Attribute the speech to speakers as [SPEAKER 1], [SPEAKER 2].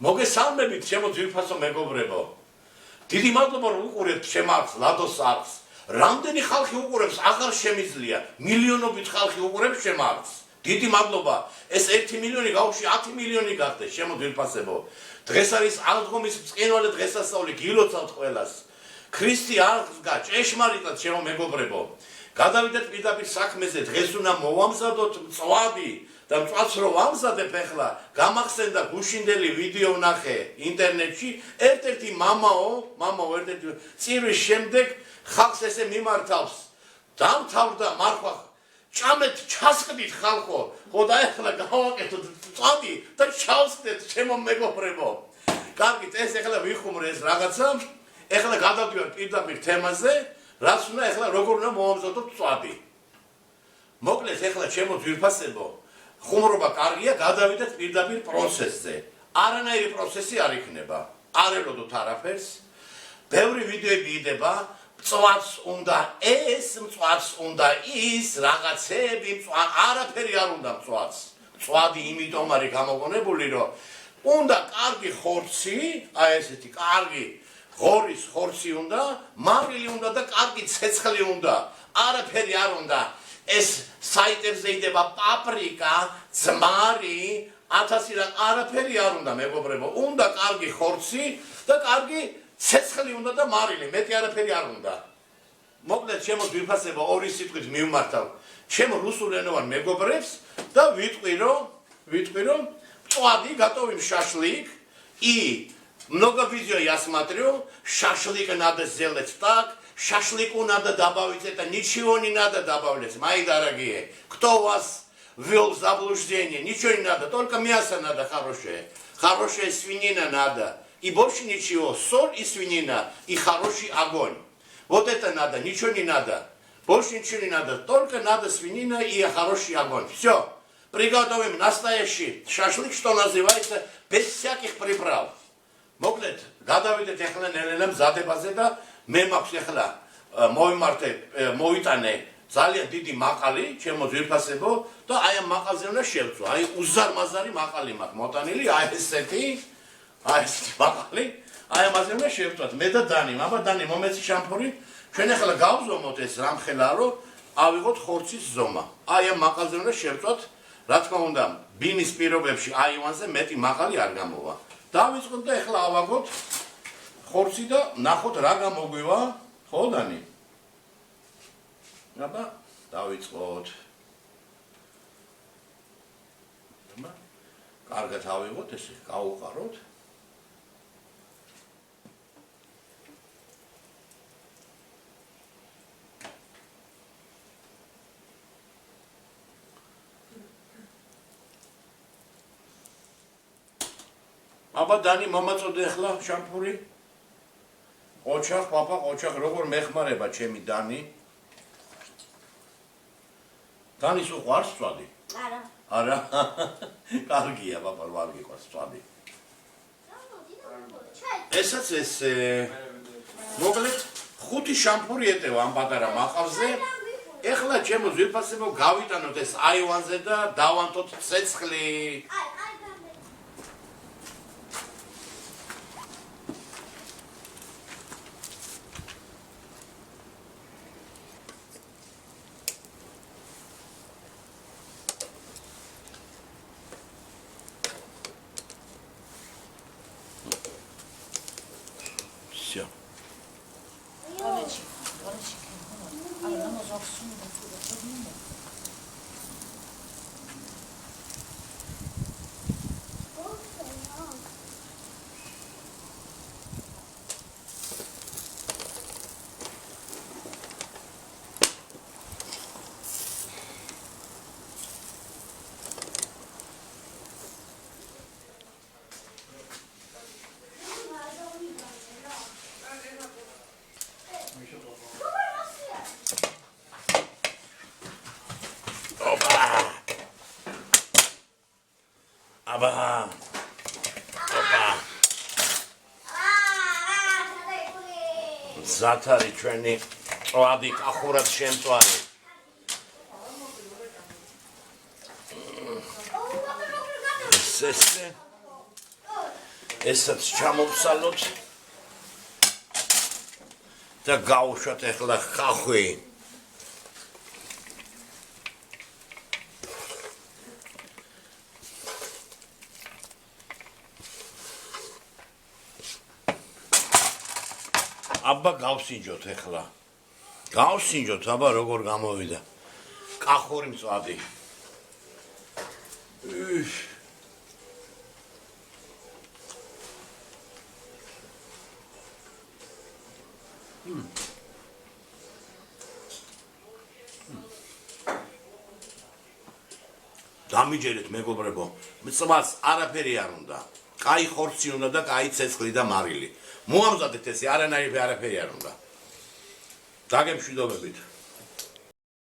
[SPEAKER 1] მოგესალმებით ჩემო ძვირფასო მეგობრებო. დიდი მადლობა რომ უყურებთ შემარს ლადოს არხს. რამდენი ხალხი უყურებს აღარ შემიძლია. მილიონობით ხალხი უყურებს შემარს. დიდი მადლობა. ეს 1 მილიონი გავში 10 მილიონი გახდეს ჩემო ძვირფასებო. დღეს არის აღდგომის ბრწყინვალე დღესასწაული გილოცავთ ყველას. ქრისტე აღდგა ჭეშმარიტად ჩემო მეგობრებო. გადავიდეთ პირდაპირ საქმეზე. დღეს უნდა მოვამზადოთ მწვადი და მწვადს რო ვამზადებ ახლა გამახსენდა გუშინდელი ვიდეო ვნახე ინტერნეტში ერთ-ერთი მამაო ერთ-ერთი წირვის შემდეგ ხალხს ესე მიმართავს დამთავრდა მარხვა ჭამეთ ჩასყდით ხალხო ხო და ახლა გავაკეთოთ მწვადი და ჩავსდეთ ჩემო მეგობრებო კარგით ეს ახლა ვიხუმრე ეს რაღაცა ახლა გადავდივარ პირდაპირ თემაზე რაც უნდა ახლა როგორ უნდა მოვამზადოთ მწვადი მოკლედ ახლა ჩემო ძვირფასებო ხუმრობა კარგია, გადავიდეთ პირდაპირ პროცესზე. არანაირი პროცესი არ იქნება. არ ელოდოთ არაფერს. ბევრი ვიდეოები იდება, მწვადს უნდა ეს, მწვადს უნდა ის, რაღაცები, არაფერი არ უნდა მწვადს. მწვადი იმიტომ არის გამოგონებული, რომ უნდა კარგი ხორცი, აი ესეთი კარგი ღორის ხორცი უნდა, მარილი უნდა და კარგი ცეცხლი უნდა. არაფერი არ უნდა. ეს საიტებზე იდება პაპრიკა, ძმარი, 1000 რა არაფერი არ უნდა მეგობრებო. უნდა კარგი ხორცი და კარგი ცეცხლი უნდა და მარილი, მეტი არაფერი არ უნდა. მოკლედ ჩემო ძვირფასებო ორი სიტყვით მივმართავ ჩემო რუსულენოვან мегобрებს და ვიტყვი რომ მწვადი готовим шашлык и много видео я смотрю шашлык надо сделать так шашлыку надо добавить это, ничего не надо добавлять, мои дорогие. Кто вас ввел в заблуждение? Ничего не надо, только мясо надо хорошее. Хорошая свинина надо. И больше ничего, соль и свинина, и хороший огонь. Вот это надо, ничего не надо. Больше ничего не надо, только надо свинина и хороший огонь. Все, приготовим настоящий шашлык, что называется, без всяких приправ. Моглет, გადავიდეთ ახლა ნელ-ნელა მზადებაზე და მე მაქვს ახლა მოვიტანე ძალიან დიდი მაყალი, ჩემო ძვირფასებო და აი ამ მაყალზე უნდა შევწვა. აი უზარმაზარი მაყალი მაქვს მოტანილი, აი ესეთი მაყალი, აი ამაზე უნდა შევწვათ. მე და დანი, აბა დანი მომეცი შამფური. ჩვენ ახლა გავზომოთ ეს რამხელა, რომ ავიღოთ ხორცის ზომა. აი ამ მაყალზე უნდა შევწვათ. რა თქმა უნდა, ბინის პირობებში აივანზე მეტი მაყალი არ გამოვა. დავიწყოთ და ახლა ავაგოთ ხორცი და ნახოთ რა გამოგვივა, ხო დანი? აბა, დავიწყოთ. აბა, კარგად ავიღოთ ესე, გავუყაროთ. აბა დანი მომაწოდე ახლა შამფური. ოჩახ, პაპა, ოჩახ, როგორ მეხმარება ჩემი დანი? დანის უყვარს მწვადი?
[SPEAKER 2] არა.
[SPEAKER 1] არა. კარგია, პაპა, არ გიყვარს მწვადი. ესაც ეს მოკლედ 5 შამფური ეტევა ამ პატარა მაყალზე. ეხლა ჩემო ძვირფასებო გავიტანოთ ეს აივანზე და დავანთოთ ცეცხლი. Все. აბა. ოპა. ზათარი ჩვენი წვადი კახურად შემწვარი. ესე ესაც ჩამოვსალოთ და გავუშვათ ახლა ხახვი. აბა გავსინჯოთ ახლა. გავსინჯოთ, აბა როგორ გამოვიდა. კახური მწვადი. დამიჯერეთ მეგობრებო, მწვადს არაფერი არ უნდა. კაი ხორცი უნდა და კაი ცეცხლი და მარილი. მოამზადეთ ესე არაფერი არ უნდა. დაგემშვიდობებით.